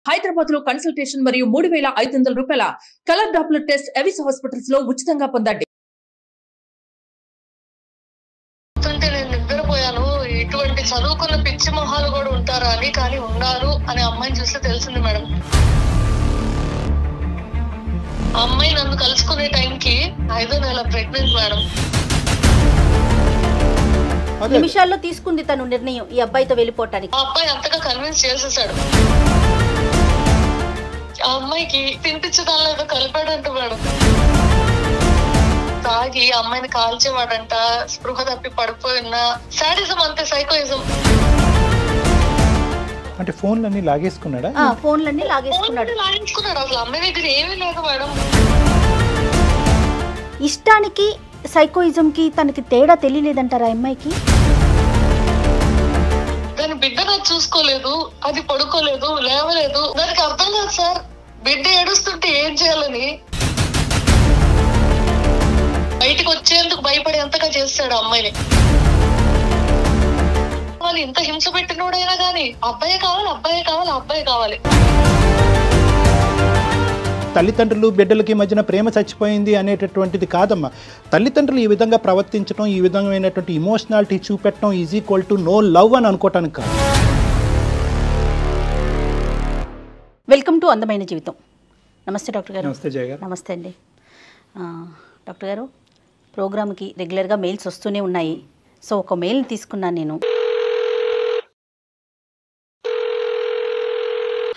హైదరాబాద్ లో కన్సల్టేషన్ మరియు 3,500 రూపాయల colour Doppler test Avis hospitals లో ఉచితంగా పొందండి. నేను నిద్రపోయాను. ఇటువంటి చదువుకున్న పిచ్చి మొహాలు కూడా ఉంటారా అని, కానీ ఉన్నారు అని అమ్మాయిని చూస్తే తెలిసింది మేడం. ఆ అమ్మాయి నన్ను కలుసుకునే టైంకి 5వ నెల ప్రెగ్నెంట్ మేడం. నిమిషాల్లో తీసుకుంది తను నిర్ణయం ఈ అబ్బాయితో వెళ్ళిపోవటానికి. ఆ అబ్బాయి అంతగా కన్విన్స్ చేసేసాడు. ఆ అమ్మాయికి తినిపించడాల్లో ఏదో కలిపాడంట మేడం. తాగి ఆ అమ్మాయిని కాల్చేవాడంట, స్పృహ తప్పి పడిపోయిన సాడిజం, అంతే సైకోయిజం. అంటే ఫోన్లన్నీ లాగేసుకున్నాడా? ఫోన్లన్నీ లాగేసుకున్నాడు. అసలు అమ్మాయి దగ్గర ఏమీ లేదు మేడం. ఇష్టానికి సైకోయిజం కి తనకి తేడా తెలియలేదంటారా అమ్మాయికి? దాని బిడ్డ నాకు చూసుకోలేదు, అది పడుకోలేదు, లేవలేదు. దానికి అర్థం కాదు సార్, బిడ్డ ఏడుస్తుంటే ఏం చేయాలని. బయటకు వచ్చేందుకు భయపడేంతగా చేస్తాడు అమ్మాయిని. వాళ్ళు ఇంత హింస పెట్టినోడైనా గానీ అబ్బాయి కావాలి, అబ్బాయి కావాలి, అబ్బాయి కావాలి. తల్లిదండ్రులు బిడ్డలకి మధ్యన ప్రేమ చచ్చిపోయింది అనేటటువంటిది కాదమ్మా. తల్లిదండ్రులు ఈ విధంగా ప్రవర్తించడం, ఈ విధమైనటువంటి ఇమోషనాలిటీ చూపెట్టడం is equal to no love అని అనుకోవటానికి కాదు. వెల్కమ్ టు అందమైన జీవితం. నమస్తే డాక్టర్ గారు. నమస్తే జయ గారు. నమస్తే అండి. డాక్టర్ గారు, ప్రోగ్రామ్కి రెగ్యులర్గా మెయిల్స్ వస్తూనే ఉన్నాయి. సో ఒక మెయిల్ని తీసుకున్నాను నేను.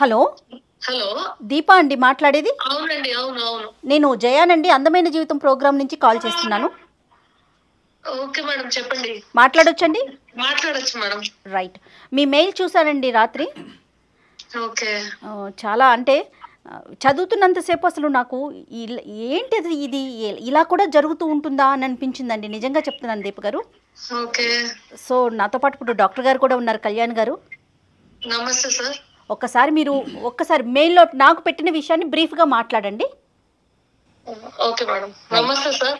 హలో హలో, దీపా అండి మాట్లాడేది? అవునండి. అవును అవును, నేను జయానండి, అందమైన జీవితం ప్రోగ్రామ్ నుంచి కాల్ చేస్తున్నాను. ఓకే మేడం, చెప్పండి. మాట్లాడొచ్చండి? మాట్లాడొచ్చు మేడం. రైట్. మీ మెయిల్ చూసానండి రాత్రి. ఓకే. చాలా అంటే చదువుతున్నంతసేపు అసలు నాకు ఏంటిది ఇది ఇలా కూడా జరుగుతూ ఉంటుందా అని అనిపించిందండి. నిజంగా చెప్తున్నాను దీప గారు. ఓకే. సో నాతో పాటు ఇప్పుడు డాక్టర్ గారు కూడా ఉన్నారు, కళ్యాణ్ గారు. నమస్తే సార్. మీరు ఒక్కసారి మెయిల్లో నాకు పెట్టిన విషయాన్ని బ్రీఫ్గా మాట్లాడండి. Okay madam. నమస్తే సార్.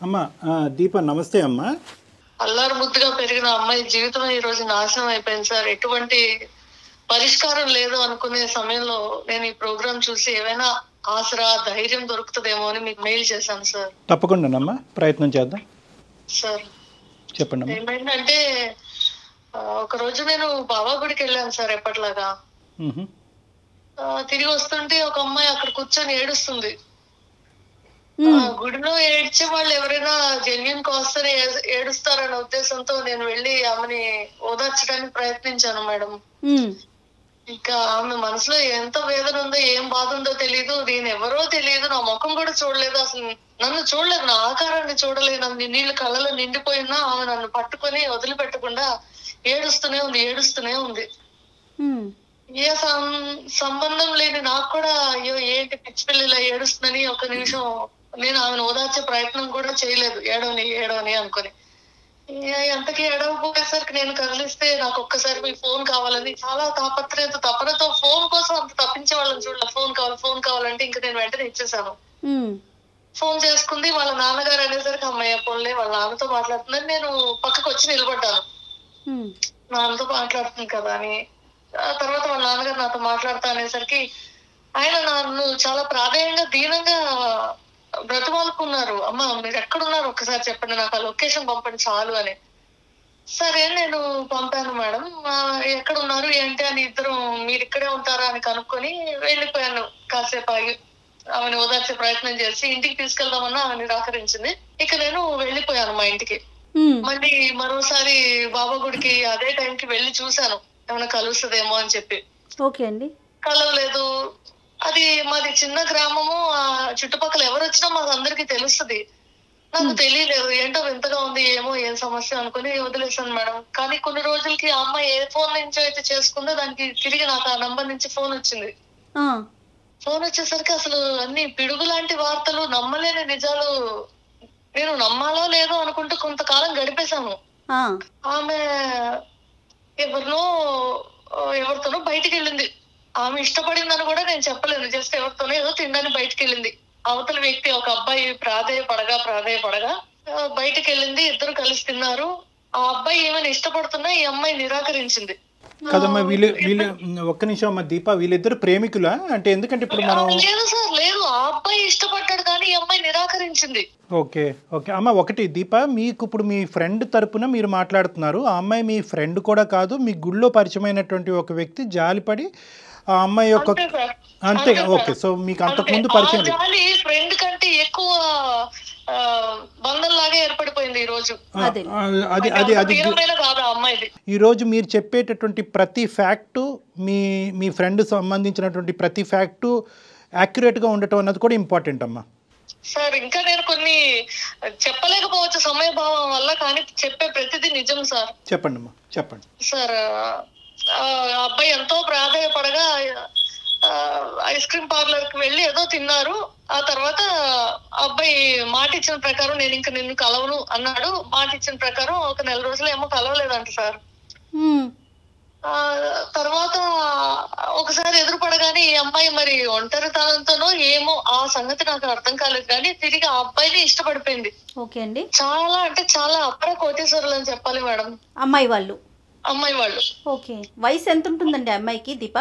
అమ్మా దీప నమస్తే అమ్మా. అల్లారు ముద్దుగా పెరిగిన అమ్మాయి జీవితం ఈ రోజు నాశనం అయిపోయింది సార్. ఎటువంటి పరిష్కారం లేదు అనుకునే సమయంలో నేను ఈ ప్రోగ్రామ్ చూసి ఏమైనా ఆసరా, ధైర్యం దొరుకుతుందేమో అని మీకు మెయిల్ చేశాను సార్. తప్పకుండానమ్మా, ప్రయత్నం చేద్దాం సార్. చెప్పండి. ఏమైందంటే ఒక రోజు నేను బాబా గుడికి వెళ్ళాను సార్ ఎప్పటిలాగా. తిరిగి వస్తుంటే ఒక అమ్మాయి అక్కడ కూర్చొని ఏడుస్తుంది. గుడిలో ఏడ్చే వాళ్ళు ఎవరైనా జెన్యున్ కాస్తని ఏడుస్తారనే ఉద్దేశంతో నేను వెళ్ళి ఆమెని ఓదార్చడానికి ప్రయత్నించాను మేడం. ఇంకా ఆమె మనసులో ఎంత వేదన ఉందో, ఏం బాధ ఉందో తెలియదు. నేను ఎవరో తెలియదు, నా ముఖం కూడా చూడలేదు, అసలు నన్ను చూడలేదు, నా ఆకారాన్ని చూడలేదు. నన్ను నీళ్లు కళ్ళలో నిండిపోయినా ఆమె నన్ను పట్టుకొని వదిలిపెట్టకుండా ఏడుస్తూనే ఉంది. ఏ సంబంధం లేని నాకు కూడా అయ్యో ఏంటి పిచ్చి పిల్లలా ఏడుస్తుందని ఒక నిమిషం నేను ఆమెను ఓదార్చే ప్రయత్నం కూడా చేయలేదు. ఏడవని అనుకుని ఎంతకీ ఏడవపోయేసరికి నేను కదిలిస్తే నాకు ఒక్కసారి మీ ఫోన్ కావాలని చాలా తపనతో ఫోన్ కోసం అంత తప్పించే వాళ్ళని చూడలే. ఫోన్ కావాలంటే ఇంకా నేను వెంటనే ఇచ్చేసాను. ఫోన్ చేసుకుంది. వాళ్ళ నాన్నగారు అనేసరికి అమ్మాయి పోన్లే వాళ్ళ నాన్నతో మాట్లాడుతుందని నేను పక్కకు వచ్చి నిలబడ్డాను. నాన్నతో మాట్లాడుతుంది కదా అని. తర్వాత వాళ్ళ నాన్నగారు నాతో మాట్లాడతా అనేసరికి ఆయన నన్ను చాలా ప్రాధాన్యంగా, దీనంగా బ్రతిమాలుకున్నారు. అమ్మ మీరు ఎక్కడున్నారు ఒక్కసారి చెప్పండి, నాకు ఆ లొకేషన్ పంపండి చాలు అని. సరే నేను పంపాను మేడం. ఎక్కడున్నారు ఏంటి అని ఇద్దరు మీరు ఇక్కడే ఉంటారా అని కనుక్కొని వెళ్ళిపోయాను. కాసేపు ఆగి ఆమెను ఓదార్చే ప్రయత్నం చేసి ఇంటికి తీసుకెళ్దామన్నా ఆమె నిరాకరించింది. ఇక నేను వెళ్ళిపోయాను మా ఇంటికి. మళ్ళీ మరోసారి బాబా గుడికి అదే టైంకి వెళ్ళి చూశాను ఏమైనా కలుస్తుందేమో అని చెప్పి. ఓకే అండి. కలవలేదు. అది మాది చిన్న గ్రామము, ఆ చుట్టుపక్కల ఎవరు వచ్చినా మాకు అందరికి తెలుస్తుంది. నాకు తెలియలేదు, ఏంటో వింతగా ఉంది, ఏం సమస్య అనుకుని వదిలేసాను మేడం. కానీ కొన్ని రోజులకి ఆ అమ్మాయి ఏ ఫోన్ నుంచో అయితే చేసుకుందో దానికి తిరిగి నాకు ఆ నంబర్ నుంచి ఫోన్ వచ్చింది. ఫోన్ వచ్చేసరికి అసలు అన్ని పిడుగు లాంటి వార్తలు, నమ్మలేని నిజాలు. నేను నమ్మాలో లేదో అనుకుంటూ కొంతకాలం గడిపేశాను. ఆమె ఎవరితోనో బయటికి వెళ్ళింది. ఆమె ఇష్టపడిందని కూడా నేను చెప్పలేను. జస్ట్ ఎవరితోనో ఏదో తినడానికి బయటికి వెళ్ళింది. అవతల వ్యక్తి ఒక అబ్బాయి ప్రాధేయపడగా బయటికి వెళ్ళింది. ఇద్దరు కలిసి తిన్నారు. ఆ అబ్బాయి ఏమైనా ఇష్టపడుతున్నా ఈ అమ్మాయి నిరాకరించింది. కదమ్మా వీళ్ళు ఒక్క నిమిషం అమ్మా దీప, వీళ్ళిద్దరు ప్రేమికులా అంటే? ఎందుకంటే ఇప్పుడు మనం లేదు సార్, లేదు. ఆ అబ్బాయి ఇష్టపడ్డాడు కానీ ఈ అమ్మాయి నిరాకరించింది. ఓకే ఓకే అమ్మ, ఒకటి దీప, మీకు ఇప్పుడు మీ ఫ్రెండ్ తరపున మీరు మాట్లాడుతున్నారు. ఆ అమ్మాయి మీ ఫ్రెండ్ కూడా కాదు, మీ గుళ్ళో పరిచయమైనటువంటి ఒక వ్యక్తి జాలిపడి ఆ అమ్మాయి యొక్క అంతే. ఓకే, సో మీకు అంతకుముందు పరిచయం జాలి ఫ్రెండ్ కంటే ఎక్కువ బంధంలాగా ఏర్పడిపోయింది ఈ రోజు. అది ఈ రోజు మీరు చెప్పేటటువంటి ప్రతి ఫ్యాక్టు, మీ ఫ్రెండ్ సంబంధించినటువంటి ప్రతి ఫ్యాక్టు యాక్యురేట్గా ఉండటం అన్నది కూడా ఇంపార్టెంట్ అమ్మా. సార్ ఇంకా నేను కొన్ని చెప్పలేకపోవచ్చు సమయభావం వల్ల, కానీ చెప్పే ప్రతిదీ నిజం సార్. చెప్పండి అమ్మా, చెప్పండి సార్. అబ్బాయి ఎంతో ప్రాధాన్యపడగా ఐస్ క్రీమ్ పార్లర్ కి వెళ్ళి ఏదో తిన్నారు. ఆ తర్వాత అబ్బాయి మాట ఇచ్చిన ప్రకారం నేను ఇంకా నిన్ను కలవను అన్నాడు. మాట ఇచ్చిన ప్రకారం ఒక 4 రోజులు ఏమో కలవలేదంట సార్. తర్వాత ఒకసారి ఎదురుపడగానే ఈ అమ్మాయి మరి ఒంటరితనంతోనో ఏమో ఆ సంగతి నాకు అర్థం కాలేదు, కానీ తిరిగి ఆ అబ్బాయిని ఇష్టపడిపోయింది. ఓకే అండి. చాలా అంటే చాలా అపర కోటేశ్వరులు అని చెప్పాలి మేడం అమ్మాయి వాళ్ళు. ఓకే, వయసు ఎంత ఉంటుందండి అమ్మాయికి దీప?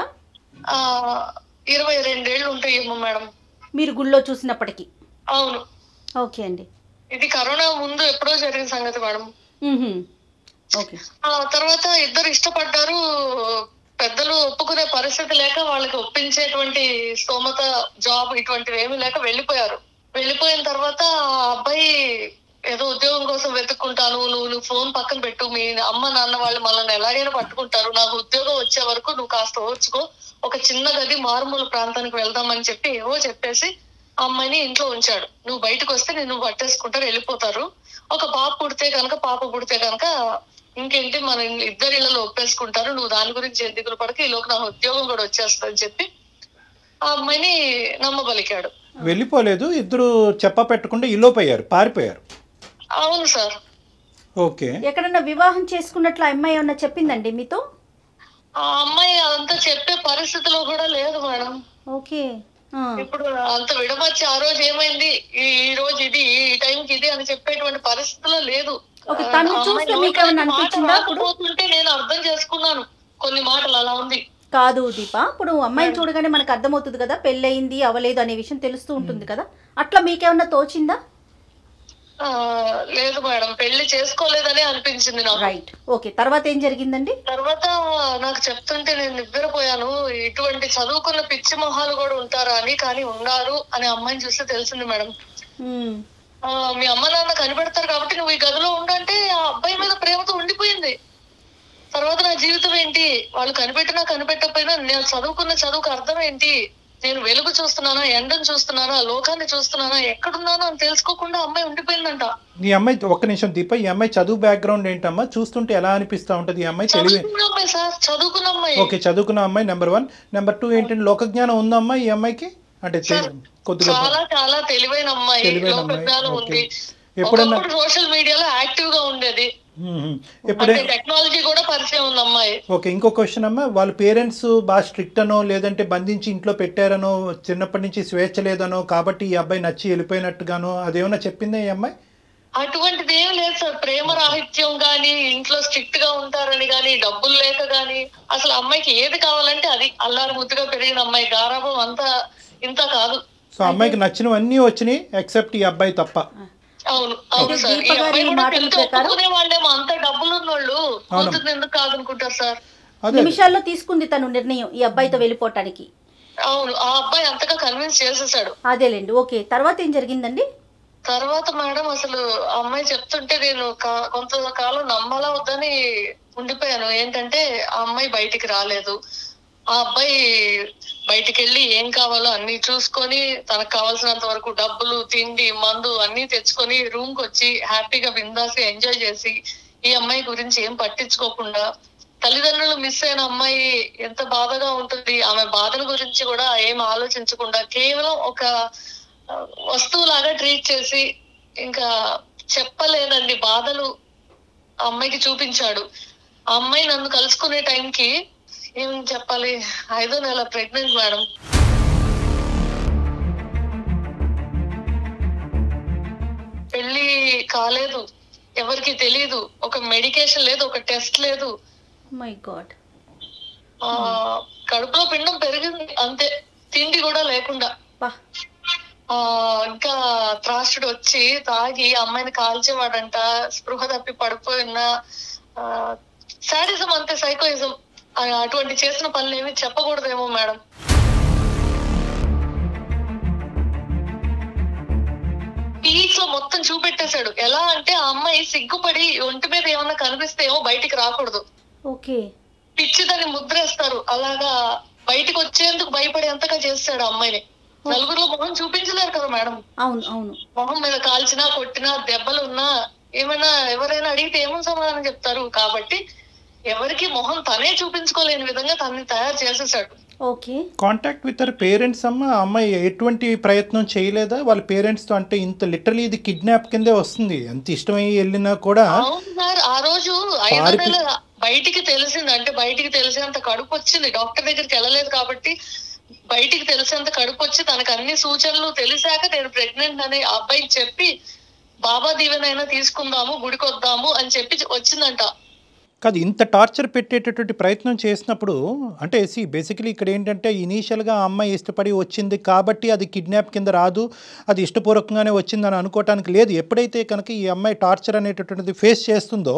22 ఏళ్ళు ఉంటాయేమో మేడం మీరు గుళ్ళో చూసినప్పటికీ. అవును. ఓకే అండి. ఇది కరోనా ముందు ఎప్పుడో జరిగిన సంగతి మేడం. ఓకే. ఆ తర్వాత ఇద్దరు ఇష్టపడ్డారు. పెద్దలు ఒప్పుకునే పరిస్థితి లేక వాళ్ళకి ఒప్పించేటువంటి స్తోమత, జాబ్ ఇటువంటివి ఏమీ లేక వెళ్ళిపోయారు. వెళ్ళిపోయిన తర్వాత ఆ అబ్బాయి ఏదో ఉద్యోగం కోసం వెతుక్కుంటాను, నువ్వు ఫోన్ పక్కన పెట్టు, మీ అమ్మ నాన్న వాళ్ళు మనల్ని ఎలాగైనా పట్టుకుంటారు, నాకు ఉద్యోగం వచ్చే వరకు నువ్వు కాస్త ఓర్చుకో, ఒక చిన్న గది మారుమూల ప్రాంతానికి వెళ్దామని చెప్పి ఏవో చెప్పేసి ఆ అమ్మాయిని ఇంట్లో ఉంచాడు. నువ్వు బయటకు వస్తే నిన్ను పట్టేసుకుంటారు, వెళ్ళిపోతారు. ఒక పాప పుడితే కనుక ఇంకేంటి మన ఇద్దరు ఇళ్లలో ఒప్పేసుకుంటారు, నువ్వు దాని గురించి దిగులు పడక, ఈలోకి నా ఉద్యోగం కూడా వచ్చేస్తుందని చెప్పి ఆ అమ్మాయిని నమ్మబలికాడు. వెళ్ళిపోలేదు, ఇద్దరు చెప్ప పెట్టకుండా ఇల్లోపోయారు, పారిపోయారు. అవును సార్. ఓకే. ఎక్కడన్నా వివాహం చేసుకున్నట్లు అమ్మాయి ఏమన్నా చెప్పిందండి మీతో? ఆ అమ్మాయి అదంతా చెప్పే పరిస్థితిలో కూడా లేదు మేడం. ఓకే. ఇప్పుడు అంత విడమర్చి ఆ రోజు ఏమైంది, ఈ రోజు ఇది, ఈ టైంకి ఇది అని చెప్పేటువంటి పరిస్థితిలో లేదు. మాట్లాడకపోతుంటే నేను అర్థం చేసుకున్నాను కొన్ని మాటలు, అలా ఉంది. కాదు దీప, ఇప్పుడు అమ్మాయిని చూడగానే మనకు అర్థమవుతుంది కదా పెళ్ళయింది అవ్వలేదు అనే విషయం తెలుస్తూ ఉంటుంది కదా, అట్లా మీకేమన్నా తోచిందా? లేదు మేడం, పెళ్లి చేసుకోలేదని అనిపించింది నాకు. రైట్. ఓకే, తర్వాత ఏం జరిగిందండి? తర్వాత నాకు చెప్తుంటే నేను నిద్రపోయాను. ఇటువంటి చదువుకున్న పిచ్చి మొహాలు కూడా ఉంటారా అని, కానీ ఉన్నారు అని అమ్మాయిని చూస్తే తెలిసింది మేడం. మీ అమ్మ నాన్న కనిపెడతారు కాబట్టి నువ్వు ఈ గదిలో ఉండంటే ఆ అబ్బాయి మీద ప్రేమతో ఉండిపోయింది. తర్వాత నా జీవితం ఏంటి, వాళ్ళు కనిపెట్టకపోయినా నేను చదువుకున్న చదువుకు అర్థం ఏంటి, నేను వెలుగు చూస్తున్నానా, ఎండను చూస్తున్నానా, లోకాన్ని చూస్తున్నానా, ఎక్కడున్నానో అని తెలుసుకోకుండా అమ్మాయి ఉండిపోయిందంట. ఈ అమ్మాయి ఒక్క నిమిషం దీప, ఈ అమ్మాయి చదువు బ్యాక్గ్రౌండ్ ఏంటమ్మా? చూస్తుంటే ఎలా అనిపిస్తా ఉంటది? ఈ అమ్మాయి అమ్మాయి సార్, చదువుకున్న అమ్మాయి. ఓకే, చదువుకున్న అమ్మాయి నెంబర్ 1. నెంబర్ 2 ఏంటంటే లోక జ్ఞానం ఉందమ్మా ఈ అమ్మాయికి? అంటే కొద్దిగా చాలా తెలివైన అమ్మాయి, లోక జ్ఞానం ఉంది. ఎప్పుడన్నా సోషల్ మీడియాలో యాక్టివ్ గా ఉండేది, టెక్నాలజీ కూడా పరిచయం ఉంది అమ్మాయి. ఓకే, ఇంకో క్వశ్చన్ అమ్మా, వాళ్ళ పేరెంట్స్ బాగా స్ట్రిక్ట్ అనో లేదంటే బంధించి ఇంట్లో పెట్టారనో, చిన్నప్పటి నుంచి స్వేచ్ఛ లేదనో కాబట్టి ఈ అబ్బాయి నచ్చి వెళ్ళిపోయినట్టుగానో అదేమన్నా చెప్పిందా ఈ అమ్మాయి? అటువంటిది ఏం లేదు సార్. ప్రేమ రాహిత్యం గానీ, ఇంట్లో స్ట్రిక్ట్ గా ఉంటారని గానీ, డబ్బులు లేక గానీ, అసలు అమ్మాయికి ఏది కావాలంటే అది. అల్లారు ముద్దుగా పెరిగిన అమ్మాయి, గారాబం అంతా ఇంత కాదు. సో అమ్మాయికి నచ్చినవన్నీ వచ్చినాయి ఎక్సెప్ట్ ఈ అబ్బాయి తప్ప. అవును సార్. ఈ అబ్బాయి కూడా ఒప్పుకునే వాళ్ళేమో, అంత డబ్బులు ఉన్నోళ్ళు కూతురు ఎందుకు కాదనుకుంటారు సార్. నిమిషాల్లో తీసుకుంది తను నిర్ణయం ఈ అబ్బాయితో వెళ్ళిపోవటానికి. అవును, ఆ అబ్బాయి అంతగా కన్విన్స్ చేసేసాడు. అదేలేండి. ఓకే, తర్వాత ఏం జరిగిందండి? తర్వాత మేడం అసలు అమ్మాయి చెప్తుంటే నేను కొంతకాలం నమ్మాలా వద్దని ఉండిపోయాను. ఏంటంటే ఆ అమ్మాయి బయటికి రాలేదు. ఆ అబ్బాయి బయటికి వెళ్ళి ఏం కావాలో అన్ని చూసుకొని, తనకు కావాల్సినంత వరకు డబ్బులు, తిండి, మందు అన్ని తెచ్చుకొని రూమ్ కి వచ్చి హ్యాపీగా బిందాసి ఎంజాయ్ చేసి, ఈ అమ్మాయి గురించి ఏం పట్టించుకోకుండా, తల్లిదండ్రులు మిస్ అయిన అమ్మాయి ఎంత బాధగా ఉంటుంది, ఆమె బాధల గురించి కూడా ఏం ఆలోచించకుండా కేవలం ఒక వస్తువులాగా ట్రీట్ చేసి, ఇంకా చెప్పలేనండి బాధలు అమ్మాయికి చూపించాడు. ఆ అమ్మాయి నన్ను కలుసుకునే టైంకి ఏం చెప్పాలి, 5వ నెల ప్రెగ్నెంట్ మేడం. పెళ్లి కాలేదు, ఎవరికి తెలీదు, ఒక మెడికేషన్ లేదు, ఒక టెస్ట్ లేదు. My God. కడుపులో పిండం పెరిగింది అంతే, తిండి కూడా లేకుండా. ఇంకా త్రాసుడు వచ్చి తాగి అమ్మాయిని కాల్చేవాడంట, స్పృహ తప్పి పడిపోయిన సాడిజం అంతే, సైకోయిజం. అటువంటి చేసిన పనులు ఏమి చెప్పకూడదేమో మేడం. పీక్స్ లో మొత్తం చూపెట్టేశాడు. ఎలా అంటే ఆ అమ్మాయి సిగ్గుపడి ఒంటి మీద ఏమన్నా కనిపిస్తే ఏమో బయటికి రాకూడదు, పిచ్చి దాన్ని ముద్రేస్తారు, అలాగా బయటికి వచ్చేందుకు భయపడేంతగా చేస్తాడు ఆ అమ్మాయిని. నలుగురిలో మొహం చూపించలేరు కదా మేడం. అవును అవును. మొహం మీద కాల్చినా కొట్టినా దెబ్బలున్నా ఏమైనా ఎవరైనా అడిగితే ఏమో సమాధానం చెప్తారు. కాబట్టి ఎవరికి మొహం తనే చూపించుకోలేని విధంగా తనని తయారు చేసేసాడు. కాంటాక్ట్ విత్ పేరెంట్స్ అమ్మ, అమ్మాయి ఎటువంటి ప్రయత్నం చేయలేదా వాళ్ళ పేరెంట్స్ తో? అంటే ఇంత లిటరలీ ఇది కిడ్నాప్ కిందే వస్తుంది, అంత ఇష్టమై వెళ్ళినా కూడా. అవును సార్, ఆ రోజు 5 నెలల బయటికి తెలిసింది, అంటే బయటికి తెలిసేంత కడుపు వచ్చింది. డాక్టర్ దగ్గరికి వెళ్ళలేదు కాబట్టి బయటికి తెలిసేంత కడుపు వచ్చి తనకు అన్ని సూచనలు తెలిసాక నేను ప్రెగ్నెంట్ అని అబ్బాయికి చెప్పి బాబా దీవెనైనా తీసుకుందాము, గుడికి వద్దాము అని చెప్పి వచ్చిందంట. కాదు, ఇంత టార్చర్ పెట్టేటటువంటి ప్రయత్నం చేసినప్పుడు అంటే బేసికలీ ఇక్కడ ఏంటంటే ఇనీషియల్గా ఆ అమ్మాయి ఇష్టపడి వచ్చింది కాబట్టి అది కిడ్నాప్ కింద రాదు, అది ఇష్టపూర్వకంగానే వచ్చిందని అనుకోవటానికి లేదు. ఎప్పుడైతే కనుక ఈ అమ్మాయి టార్చర్ అనేటటువంటిది ఫేస్ చేస్తుందో,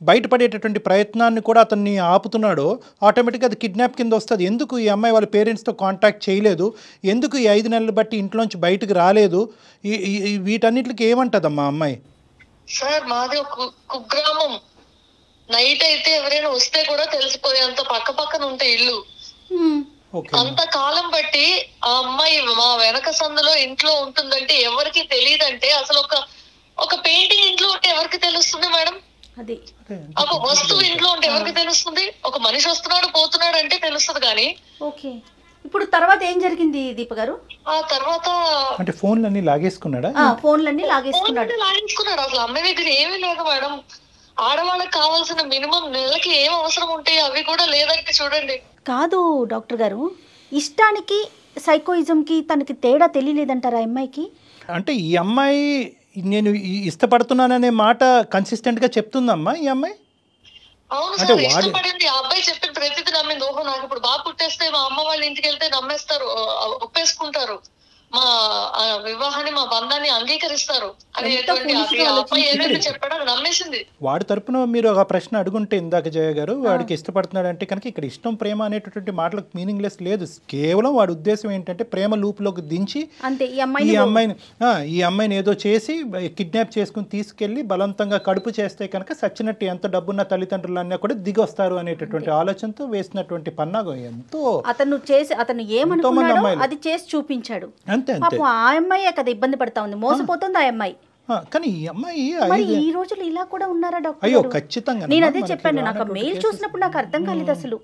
బయటపడేటటువంటి ప్రయత్నాన్ని కూడా అతన్ని ఆపుతున్నాడో, ఆటోమేటిక్గా అది కిడ్నాప్ కింద వస్తుంది. ఎందుకు ఈ అమ్మాయి వాళ్ళ పేరెంట్స్తో కాంటాక్ట్ చేయలేదు, ఎందుకు ఈ 5 నెలలు బట్టి ఇంట్లోంచి బయటకు రాలేదు, వీటన్నిటికి ఏమంటదమ్మా అమ్మాయి? సార్ మాది ఒక కుగ్రామం, నైట్ అయితే ఎవరైనా వస్తే కూడా తెలిసిపోయేంత పక్క పక్కన ఉంటాయి ఇల్లు. అంత కాలం బట్టి ఆ అమ్మాయి మా వెనక సందులో ఇంట్లో ఉంటుందంటే ఎవరికి తెలియదంటే, అసలు ఒక పెయింటింగ్ ఇంట్లో ఉంటే ఎవరికి తెలుస్తుంది మేడం? ఒక వస్తువు ఇంట్లో ఉంటే ఎవరికి తెలుస్తుంది? ఒక మనిషి వస్తున్నాడు పోతున్నాడు అంటే తెలుస్తుంది. కానీ ఇప్పుడు తర్వాత ఏం జరిగింది దీప గారు? ఆ తర్వాత అంటే ఫోన్లన్నీ లాగేసుకున్నాడా? ఫోన్లన్నీ లాగేసుకున్నాడు. అసలు అమ్మాయి దగ్గర ఏమీ లేదు మేడం. ఆడవాళ్ళకి కావాల్సిన మినిమం నెలకి ఏం అవసరం ఉంటాయి అవి కూడా లేదంటే చూడండి. కాదు డాక్టర్ గారు, ఇష్టానికి సైకోయిజంకి తనకి తేడా తెలియలేదంటారా అమ్మాయికి? అంటే ఈ అమ్మాయి నేను ఇష్టపడుతున్నాననే మాట కన్సిస్టెంట్గా చెప్తుందమ్మా ఈ అమ్మాయి. అవును సార్, ఇష్టపడింది. ఆ అబ్బాయి చెప్పిన ప్రతిదీ నమ్మింది. ఓహో నాకు ఇప్పుడు బాబు పుట్టేస్తే మా అమ్మ వాళ్ళ ఇంటికి వెళ్తే నమ్మేస్తారు, ఒప్పేసుకుంటారు, మా వివాహాన్ని మా బంధాన్ని అంగీకరిస్తారు అనేటువంటి ఏదైతే చెప్పాడో నమ్మేసింది. వాడి తరపున మీరు ఒక ప్రశ్న అడుగుంటే ఇందాక జయ గారు, వాడికి ఇష్టపడుతున్నాడు అంటే కనుక ఇక్కడ ఇష్టం ప్రేమ అనేటటువంటి మాటలకు మీనింగ్లెస్ లేదు. కేవలం వాడి ఉద్దేశం ఏంటంటే ప్రేమ లూపులోకి దించి ఈ అమ్మాయిని ఏదో చేసి కిడ్నాప్ చేసుకుని తీసుకెళ్లి బలవంతంగా కడుపు చేస్తే కనుక సచ్చినట్టు ఎంత డబ్బున్న తల్లిదండ్రులు అన్నా కూడా దిగొస్తారు అనేటటువంటి ఆలోచనతో వేసినటువంటి పన్నాగం. ఎంతో అతను ఏమనుకున్నాడో అది చేసి చూపించాడు. ఆ అమ్మాయి కదా ఇబ్బంది పడతా ఉంది, మోసపోతుంది ఆ అమ్మాయి. కానీ ఈ అమ్మాయి ఈ రోజులు ఇలా కూడా ఉన్నారా డాక్టర్? అయ్యో ఖచ్చితంగా. నేను అదే చెప్పాను, నాకు మెయిల్ చూసినప్పుడు నాకు అర్థం కాలేదు అసలు.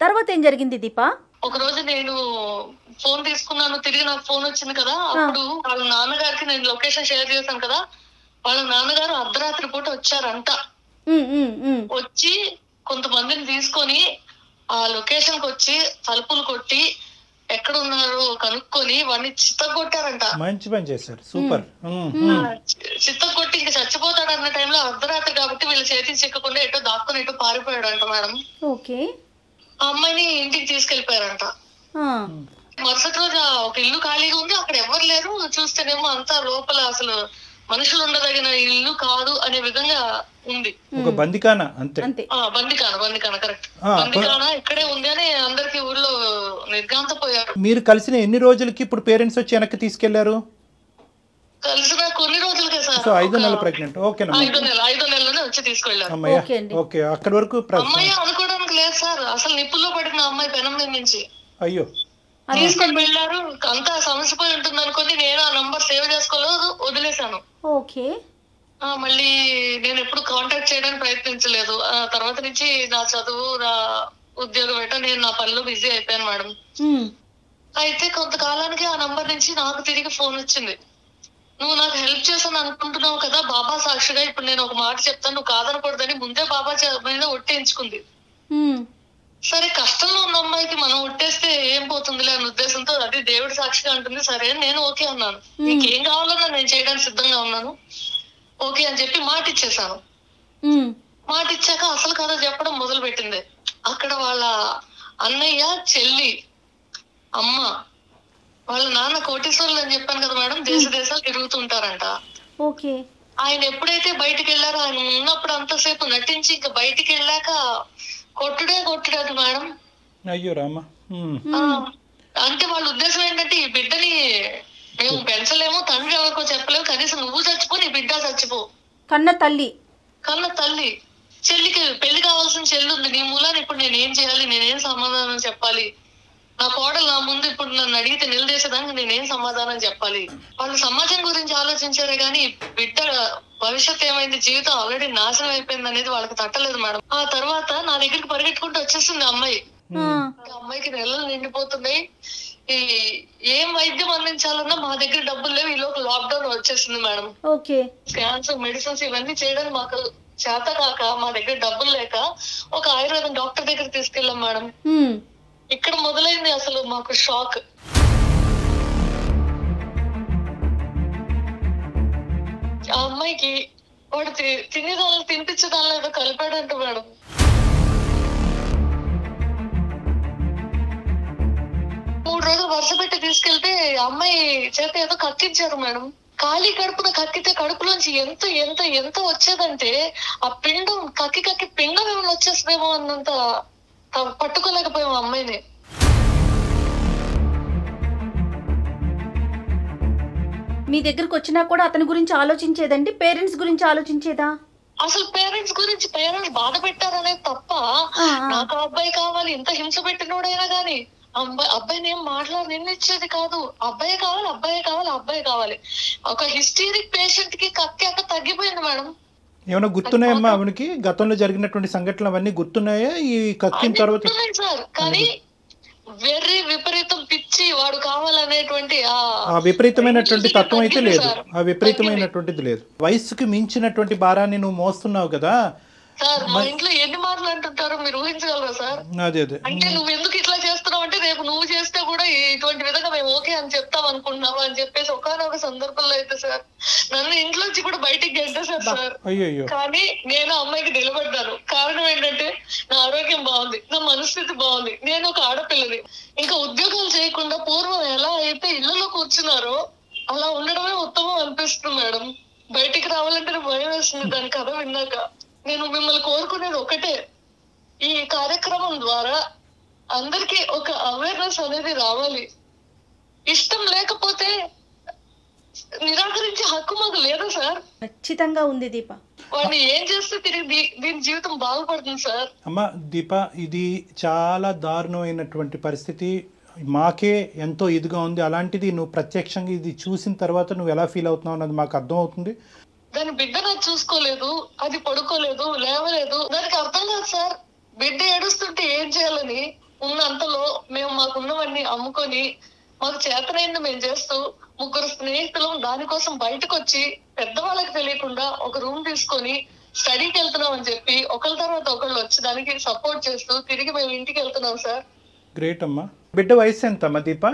తర్వాత ఏం జరిగింది దీప? ఒక రోజు నేను ఫోన్ తీసుకున్నాను, తిరిగి నాకు ఫోన్ వచ్చింది కదా, అప్పుడు వాళ్ళ నాన్నగారికి నేను లొకేషన్ షేర్ చేశాను కదా, వాళ్ళ నాన్నగారు అర్ధరాత్రి పూట వచ్చారంట. వచ్చి కొంతమందిని తీసుకొని ఆ లొకేషన్ కి వచ్చి తలుపులు కొట్టి ఎక్కడ ఉన్నారు కనుక్కొని వాడిని చిత్తగొట్టారంట. మంచి పని చేశారు, సూపర్. చిత్తగొట్టి ఇంక చచ్చిపోతాడు అన్న టైంలో అర్ధరాత్రి కాబట్టి వీళ్ళ చేతికి చిక్కకుండా ఎటో దాక్కుని ఎటో పారిపోయాడంట మేడం. ఆ అమ్మాయిని ఇంటికి తీసుకెళ్లిపోయారంట. మరుసటి రోజు ఒక ఇల్లు ఖాళీగా ఉంది, అక్కడ ఎవరు లేరు. చూస్తేనేమో అంతా లోపల అసలు మనుషులు ఉండదగిన ఇల్లు కాదు అనే విధంగా ఉంది. ఒక బందికానా, అంతే. బందికానా కరెక్ట్. బందికానా ఇక్కడే ఉంది అని అందరికి ఊర్లో నిర్గాంతపోయారు. మీరు కలిసిన ఎన్ని రోజులకి ఇప్పుడు పేరెంట్స్ వచ్చి వెనక్కి తీసుకెళ్లారు? కలిసిన కొన్ని రోజులకే సార్. 5 నెలలు ప్రెగ్నెంట్. ఓకేనా? 5 నెలలోనే వచ్చి తీసుకెళ్లారు. ఓకే, అక్కడి వరకు అమ్మాయి అనుకోవడానికి లేదు సార్. అసలు నిప్పుల్లో పడిన అమ్మాయి పెనం మీద నుంచి అయ్యో తీసుకొని వెళ్ళారు. అంతా సమస్యపోయి ఉంటుంది అనుకుని నేను ఆ నంబర్ సేవ్ చేసుకోలేదు, వదిలేశాను. మళ్ళీ నేను ఎప్పుడు కాంటాక్ట్ చేయడానికి ప్రయత్నించలేదు. తర్వాత నుంచి నా చదువు, నా ఉద్యోగం ఏంటో నేను నా పనిలో బిజీ అయిపోయాను మేడం. అయితే కొంతకాలానికి ఆ నంబర్ నుంచి నాకు తిరిగి ఫోన్ వచ్చింది. నువ్వు నాకు హెల్ప్ చేశాను అనుకుంటున్నావు కదా బాబా సాక్షిగా, ఇప్పుడు నేను ఒక మాట చెప్తాను, నువ్వు కాదనకూడదని ముందే బాబా మీద ఒట్టేయించుకుంది. సరే కష్టంలో ఉన్న అమ్మాయికి మనం ఒట్టేస్తే ఏం పోతుందిలే అనే ఉద్దేశంతో అది దేవుడి సాక్షిగా అంటుంది. సరే నేను ఓకే అన్నాను, నీకేం కావాలన్నా నేను చేయడానికి సిద్ధంగా ఉన్నాను, ఓకే అని చెప్పి మాట ఇచ్చేసాను. మాట ఇచ్చాక అసలు కథ చెప్పడం మొదలు పెట్టింది. అక్కడ వాళ్ళ అన్నయ్య, చెల్లి, అమ్మ, వాళ్ళ నాన్న కోటీశ్వరులు అని చెప్పాను కదా మేడం, దేశాలు తిరుగుతుంటారంట. ఓకే. ఆయన ఎప్పుడైతే బయటికి వెళ్ళారో, ఆయన ఉన్నప్పుడు అంతసేపు నటించి ఇంకా బయటికి వెళ్ళాక కొట్టుడాడు మేడం. అయ్యో రామా. అంటే వాళ్ళ ఉద్దేశం ఏంటంటే, ఈ బిడ్డని మేము పెంచలేము, తండ్రి ఎవరికో చెప్పలేము, కనీసం నువ్వు చచ్చిపో, నీ బిడ్డ చచ్చిపో. కన్న తల్లి చెల్లికి పెళ్లి కావాల్సిన చెల్లి ఉంది, నీ మూలాన్ని ఇప్పుడు నేను ఏం చేయాలి, నేనేం సమాధానం చెప్పాలి, నా కోడలు నా ముందు ఇప్పుడు నన్ను అడిగితే నిలదీసేదానికి నేనేం సమాధానం చెప్పాలి. వాళ్ళు సమాజం గురించి ఆలోచించారే గానీ బిడ్డ భవిష్యత్ ఏమైంది, జీవితం ఆల్రెడీ నాశనం అయిపోయింది అనేది వాళ్ళకి తట్టలేదు మేడం. ఆ తర్వాత నా దగ్గరికి పరిగెట్టుకుంటూ వచ్చేసింది అమ్మాయి. అమ్మాయికి నెలలు నిండిపోతున్నాయి, ఈ ఏం వైద్యం అందించాలన్నా మా దగ్గర డబ్బులు లేవు, ఈ లోపు లాక్డౌన్ వచ్చేసింది మేడం. స్కాన్స్, మెడిసిన్స్ ఇవన్నీ చేయడానికి మాకు చేత కాక, మా దగ్గర డబ్బులు లేక ఒక ఆయుర్వేదం డాక్టర్ దగ్గర తీసుకెళ్ళాం మేడం. ఇక్కడ మొదలైంది అసలు మాకు షాక్. ఆ అమ్మాయికి వాడు తినేదాన్ని తినిపించేదాన్ని ఏదో కలిపాడంట మేడం. మూడు రోజులు వరుస పెట్టి తీసుకెళ్తే అమ్మాయి చేత ఏదో కక్కించారు మేడం. ఖాళీ కడుపున కక్కితే కడుపులోంచి ఎంత ఎంత ఎంత వచ్చేదంటే, ఆ పిండం కక్కి పిండం ఏమైనా వచ్చేస్తుందేమో అన్నంత పట్టుకోలేకపోయాం అమ్మాయిని. మీ దగ్గరకు వచ్చినా కూడా అతని గురించి ఆలోచించేదండి, పేరెంట్స్ గురించి ఆలోచించేదా? అసలు పేరెంట్స్ బాధ పెట్టారనేది తప్ప, నాకు అబ్బాయి కావాలి, ఇంత హింస పెట్టినోడైనా గానీ అబ్బాయిని ఏం నిన్నిచ్చేది కాదు. అబ్బాయి కావాలి. ఒక హిస్టీరిక్ పేషెంట్ కి కక్కాక తగ్గిపోయింది మేడం. ఏమైనా గుర్తున్నాయమ్మా ఆవిడకి? గతంలో జరిగినటువంటి సంఘటనలు అవన్నీ గుర్తున్నాయా ఈ కక్కిన తర్వాత? సార్, కానీ వెర్రి విపరీతం పిచ్చి వాడు కావాలనేటువంటి ఆ విపరీతమైనటువంటి తత్వం అయితే లేదు, ఆ విపరీతమైనటువంటిది లేదు. వయసుకి మించినటువంటి భారాన్ని నువ్వు మోస్తున్నావు కదా సార్. మా ఇంట్లో ఎన్ని మాటలు అంటుంటారో మీరు ఊహించగలరా సార్? అదే అంటే నువ్వు ఎందుకు ఇట్లా చేస్తున్నావు అంటే, రేపు నువ్వు చేస్తే కూడా ఇటువంటి విధంగా మేము ఓకే అని చెప్తాం అనుకుంటున్నావు అని చెప్పేసి ఒకనొక సందర్భంలో అయితే సార్ నన్ను ఇంట్లోంచి కూడా బయటికి గెంటేశారు సార్. కానీ నేను అమ్మాయికి నిలబడ్డాను. కారణం ఏంటంటే, నా ఆరోగ్యం బాగుంది, నా మనస్థితి బాగుంది, నేను ఒక ఆడపిల్లని. ఇంకా ఉద్యోగాలు చేయకుండా పూర్వం ఎలా అయితే ఇళ్లలో కూర్చున్నారో అలా ఉండడమే ఉత్తమం అనిపిస్తుంది మేడం. బయటికి రావాలంటే భయం వేస్తుంది దాని కథ విన్నాక. నేను మిమ్మల్ని కోరుకునేది ఒకటే, ఈ కార్యక్రమం ద్వారా అందరికీ ఒక అవేర్నెస్ అనేది రావాలి. ఇష్టం లేకపోతే నిరాకరించే హక్కు మాకు లేదా సార్? ఖచ్చితంగా ఉంది దీప. వాడిని ఏం చేస్తే తిరిగి దీని జీవితం బాగుపడుతుంది సార్. అమ్మా దీప, ఇది చాలా దారుణమైనటువంటి పరిస్థితి, మాకే ఎంతో ఇదిగా ఉంది. అలాంటిది నువ్వు ప్రత్యక్షంగా ఇది చూసిన తర్వాత నువ్వు ఎలా ఫీల్ అవుతున్నావు అన్నది మాకు అర్థం అవుతుంది. దాని బిడ్డ నాకు చూసుకోలేదు, అది పడుకోలేదు, లేవలేదు, దానికి అర్థం కాదు సార్. బిడ్డ ఏడుస్తుంటే ఏం చేయాలని ఉన్నంతలో మేము మాకున్నవన్నీ అమ్ముకొని మాకు చేతనైంది మేము చేస్తూ ముగ్గురు స్నేహితులు దానికోసం బయటకు వచ్చి పెద్దవాళ్ళకి తెలియకుండా ఒక రూమ్ తీసుకొని స్టడీకి వెళ్తున్నాం అని చెప్పి ఒకళ్ళ తర్వాత ఒకళ్ళు వచ్చి దానికి సపోర్ట్ చేస్తూ తిరిగి మేము ఇంటికి వెళ్తున్నాం సార్. గ్రేట్ అమ్మా. బిడ్డ వయసు ఎంత అమ్మా దీప?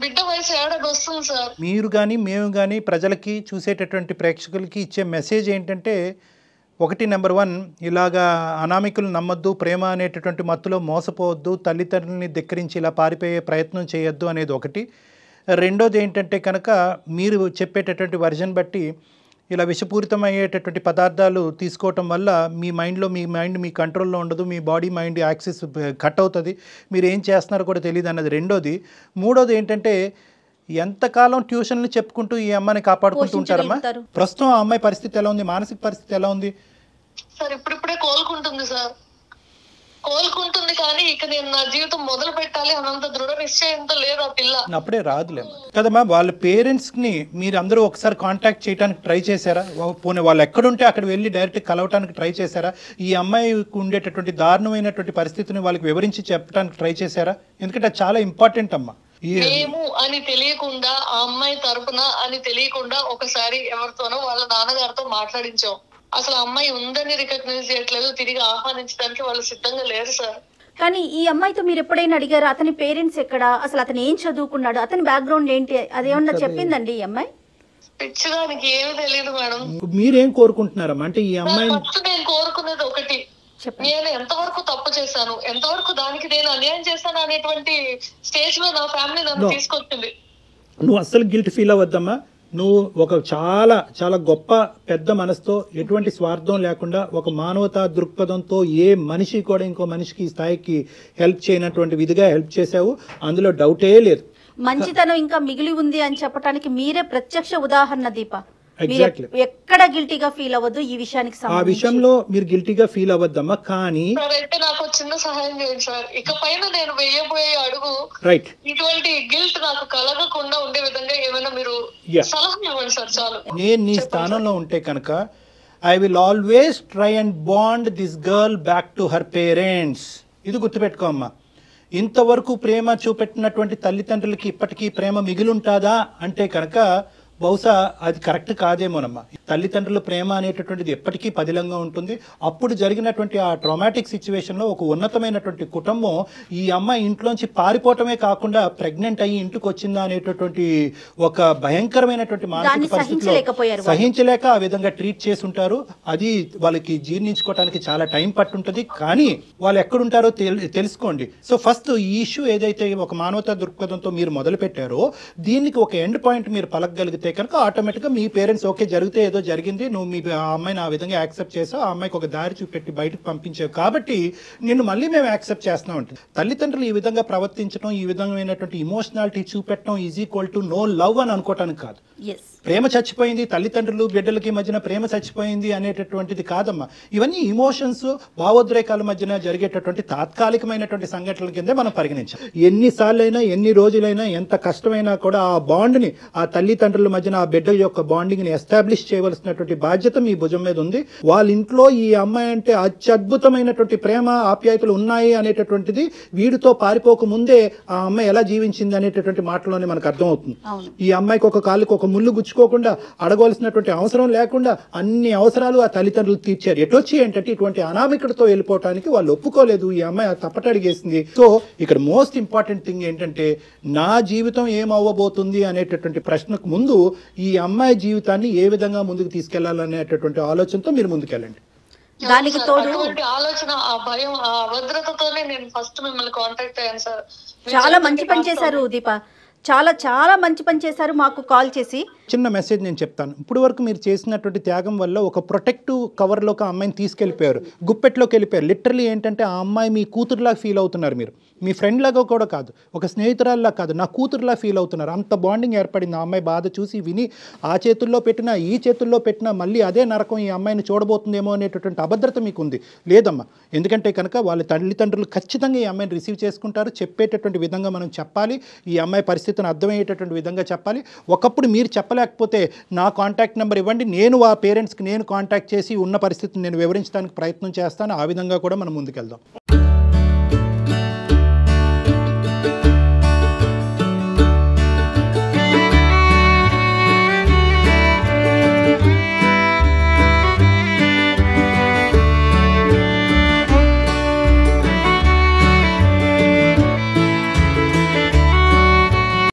బిడ్డ వయసు 7 వస్తుంది సార్. మీరు కానీ మేము కానీ ప్రజలకి, చూసేటటువంటి ప్రేక్షకులకి ఇచ్చే మెసేజ్ ఏంటంటే, ఒకటి, నెంబర్ 1, ఇలాగా అనామికులు నమ్మొద్దు, ప్రేమ అనేటటువంటి మత్తులో మోసపోవద్దు, తల్లిదండ్రులని ధిక్కరించి ఇలా పారిపోయే ప్రయత్నం చేయొద్దు అనేది ఒకటి. రెండోది ఏంటంటే కనుక, మీరు చెప్పేటటువంటి వర్జన్ బట్టి ఇలా విషపూరితమయ్యేటటువంటి పదార్థాలు తీసుకోవటం వల్ల మీ మైండ్ మీ కంట్రోల్లో ఉండదు, మీ బాడీ మైండ్ యాక్సెస్ కట్ అవుతుంది, మీరు ఏం చేస్తున్నారో కూడా తెలియదు అన్నది రెండోది. మూడోది ఏంటంటే, ఎంతకాలం ట్యూషన్లు చెప్పుకుంటూ ఈ అమ్మాయిని కాపాడుకుంటూ ఉంటారమ్మా? ప్రస్తుతం ఆ అమ్మాయి పరిస్థితి ఎలా ఉంది, మానసిక పరిస్థితి ఎలా ఉంది? సార్ ఇప్పుడిప్పుడే కోలుకుంటుంది సార్, కోలుకుంటుంది. కానీ ఇక నేను నా జీవితం మొదలు పెట్టాలి అన్నంత దృఢ నిశ్చయంతో లేదు ఆ పిల్ల. అప్పుడే రాదులే కదమ్మా. వాళ్ళ పేరెంట్స్ని మీరు అందరూ ఒకసారి కాంటాక్ట్ చేయడానికి ట్రై చేశారా? పోనీ వాళ్ళు ఎక్కడుంటే అక్కడ వెళ్ళి డైరెక్ట్ కలవటానికి ట్రై చేశారా? ఈ అమ్మాయికి ఉండేటటువంటి దారుణమైనటువంటి పరిస్థితిని వాళ్ళకి వివరించి చెప్పడానికి ట్రై చేశారా? ఎందుకంటే అది చాలా ఇంపార్టెంట్ అమ్మా. మేము అని తెలియకుండా, ఆ అమ్మాయి తరపున అని తెలియకుండా ఒకసారి ఎవరితోనో వాళ్ళ నాన్నగారితో మాట్లాడించాం. అసలు అమ్మాయి ఉందని రికగ్నైజ్ చేయట్లేదు, తిరిగి ఆహ్వానించడానికి వాళ్ళు సిద్ధంగా లేరు సార్. కానీ ఈ అమ్మాయితో మీరు ఎప్పుడైనా అడిగారా అతని పేరెంట్స్ ఎక్కడ, అసలు అతను ఏం చదువుకున్నాడు, అతని బ్యాక్గ్రౌండ్ ఏంటి, అదేమన్నా చెప్పిందండి ఈ అమ్మాయి? పిచ్చిదానికి ఏమి తెలియదు మేడం. మీరేం కోరుకుంటున్నారమ్మా? అంటే ఈ అమ్మాయి నేను కోరుకునేది ఒకటి, నేను ఎంతవరకు తప్పు చేశాను, ఎంతవరకు దానికి నేను అన్యాయం చేశాను అనేటువంటి స్టేజ్ లో నా ఫ్యామిలీ నన్ను తీసుకొచ్చింది. నువ్వు అస్సలు గిల్ట్ ఫీల్ అవ్వద్దమ్మా. నువ్వు ఒక చాలా చాలా గొప్ప పెద్ద మనసుతో, ఎటువంటి స్వార్థం లేకుండా, ఒక మానవతా దృక్పథంతో ఏ మనిషి కూడా ఇంకో మనిషికి ఈ స్థాయికి హెల్ప్ చేయనటువంటి విధిగా హెల్ప్ చేశావు, అందులో డౌటే లేదు. మంచితనం ఇంకా మిగిలి ఉంది అని చెప్పడానికి మీరే ప్రత్యక్ష ఉదాహరణ దీప. ఎగ్జాక్ట్లీ. ఎక్కడ గిల్టీగా ఫీల్ అవ్వద్దు ఈ విషయానికి. ఆ విషయంలో మీరు గిల్టీగా ఫీల్ అవ్వద్దమ్మా. కానీ అయితే నాకు చిన్న సహాయం చేయండి సార్. ఇకపైన నేను వేయబోయే అడుగు రైట్, ఇటువంటి గిల్ట్ నాకు కలగకుండా ఉండే విధంగా ఏమైనా మీరు సలహా ఇవ్వండి సార్. చాలు. నేను నీ స్థానంలో ఉంటే కనుక I will always try and bond this girl back to her parents. ఇది గుర్తుపెట్టుకో అమ్మా. ఇంతవరకు ప్రేమ చూపెట్టినటువంటి తల్లిదండ్రులకి ఇప్పటికీ ప్రేమ మిగిలుంటాదా అంటే కనుక బహుశా అది కరెక్ట్ కాదేమోనమ్మా. తల్లిదండ్రుల ప్రేమ అనేటటువంటిది ఎప్పటికీ పదిలంగా ఉంటుంది. అప్పుడు జరిగినటువంటి ఆ ట్రామాటిక్ సిచ్యువేషన్లో ఒక ఉన్నతమైనటువంటి కుటుంబం ఈ అమ్మాయి ఇంట్లోంచి పారిపోవటమే కాకుండా ప్రెగ్నెంట్ అయ్యి ఇంటికి వచ్చిందా అనేటటువంటి ఒక భయంకరమైనటువంటి మానసిక పరిస్థితిలో సహించలేక ఆ విధంగా ట్రీట్ చేసి ఉంటారు. అది వాళ్ళకి జీర్ణించుకోవడానికి చాలా టైం పట్టుంటుంది. కానీ వాళ్ళు ఎక్కడుంటారో తెలుసుకోండి. సో ఫస్ట్ ఈ ఇష్యూ ఏదైతే ఒక మానవతా దృక్పథంతో మీరు మొదలు పెట్టారో దీనికి ఒక ఎండ్ పాయింట్ మీరు పలకగలిగితే కనుక ఆటోమేటిక్గా మీ పేరెంట్స్ ఓకే జరిగితే ఏదో జరిగింది, నువ్వు మీ ఆ అమ్మాయిని ఆ విధంగా యాక్సెప్ట్ చేసావు, ఆ అమ్మాయికి ఒక దారి చూపెట్టి బయటకు పంపించావు కాబట్టి నిన్ను మళ్ళీ మేము యాక్సెప్ట్ చేస్తున్నాం అంటే. తల్లిదండ్రులు ఈ విధంగా ప్రవర్తించడం, ఈ విధమైనటువంటి ఇమోషనాలిటీ చూపెట్టడం is equal to no love అని అనుకోవటానికి కాదు. ప్రేమ చచ్చిపోయింది, తల్లిదండ్రులు బిడ్డలకి మధ్యన ప్రేమ చచ్చిపోయింది అనేటటువంటిది కాదమ్మా. ఇవన్నీ ఇమోషన్స్, భావోద్రేకాల మధ్యన జరిగేటటువంటి తాత్కాలికమైనటువంటి సంఘటనల కిందే మనం పరిగణించాం. ఎన్నిసార్లైనా, ఎన్ని రోజులైనా, ఎంత కష్టమైనా కూడా ఆ బాండ్ని, ఆ తల్లిదండ్రుల మధ్యన ఆ బిడ్డ యొక్క బాండింగ్ని ఎస్టాబ్లిష్ చేయవలసినటువంటి బాధ్యత మీ భుజం మీద ఉంది. వాళ్ళ ఇంట్లో ఈ అమ్మాయి అంటే అత్యద్భుతమైనటువంటి ప్రేమ, ఆప్యాయతలు ఉన్నాయి అనేటటువంటిది వీడితో పారిపోక ముందే ఆ అమ్మాయి ఎలా జీవించింది అనేటటువంటి మాటలోనే మనకు అర్థమవుతుంది. ఈ అమ్మాయికి ఒక కాలుకి ఒక ముళ్ళు గుచ్చుకోకుండా, అడగవలసినటువంటి అవసరం లేకుండా అన్ని అవసరాలు ఆ తల్లిదండ్రులు తీర్చారు. ఎటొచ్చి ఏంటంటే ఇటువంటి అనామికతతో వెళ్ళిపోవటానికి వాళ్ళు ఒప్పుకోలేదు. ఈ అమ్మాయి తప్పటడిగేసింది. సో ఇక్కడ మోస్ట్ ఇంపార్టెంట్ థింగ్ ఏంటంటే నా జీవితం ఏమవ్వబోతుంది అనేటటువంటి ప్రశ్నకు ముందు ఈ అమ్మాయి జీవితాన్ని ఏ విధంగా ముందుకు తీసుకెళ్లాలనేటటువంటి ఆలోచనతో మీరు ముందుకెళ్ళండి. దానికి తోడు ఆలోచన, ఆ భయం, ఆ అభద్రతతోనే నేను ఫస్ట్ మిమ్మల్ని కాంటాక్ట్ అయ్యాను సార్. చాలా మంచి పని చేశారు దీప, చాలా చాలా మంచి పని చేశారు. మాకు కాల్ చేసి చిన్న మెసేజ్ నేను చెప్తాను. ఇప్పుడు వరకు మీరు చేసినటువంటి త్యాగం వల్ల ఒక ప్రొటెక్టివ్ కవర్లోకి ఆ అమ్మాయిని తీసుకెళ్ళిపోయారు, గుప్పెట్లోకి వెళ్ళిపోయారు. లిటరలీ ఏంటంటే ఆ అమ్మాయి మీ కూతురులాగా ఫీల్ అవుతున్నారు. మీరు మీ ఫ్రెండ్ లాగా కూడా కాదు, ఒక స్నేహితురాల్లా కాదు, నా కూతురులా ఫీల్ అవుతున్నారు. అంత బాండింగ్ ఏర్పడింది. ఆ అమ్మాయి బాధ చూసి విని ఆ చేతుల్లో పెట్టినా ఈ చేతుల్లో పెట్టినా మళ్ళీ అదే నరకం ఈ అమ్మాయిని చూడబోతుందేమో అనేటటువంటి అభద్రత మీకు ఉంది. లేదమ్మా, ఎందుకంటే కనుక వాళ్ళ తల్లిదండ్రులు ఖచ్చితంగా ఈ అమ్మాయిని రిసీవ్ చేసుకుంటారు. చెప్పేటటువంటి విధంగా మనం చెప్పాలి, ఈ అమ్మాయి పరిస్థితిని అర్థమయ్యేటటువంటి విధంగా చెప్పాలి. ఒకప్పుడు మీరు చెప్పలేకపోతే నా కాంటాక్ట్ నెంబర్ ఇవ్వండి, నేను ఆ పేరెంట్స్కి నేను కాంటాక్ట్ చేసి ఉన్న పరిస్థితిని నేను వివరించడానికి ప్రయత్నం చేస్తాను. ఆ విధంగా కూడా మనం ముందుకెళ్దాం.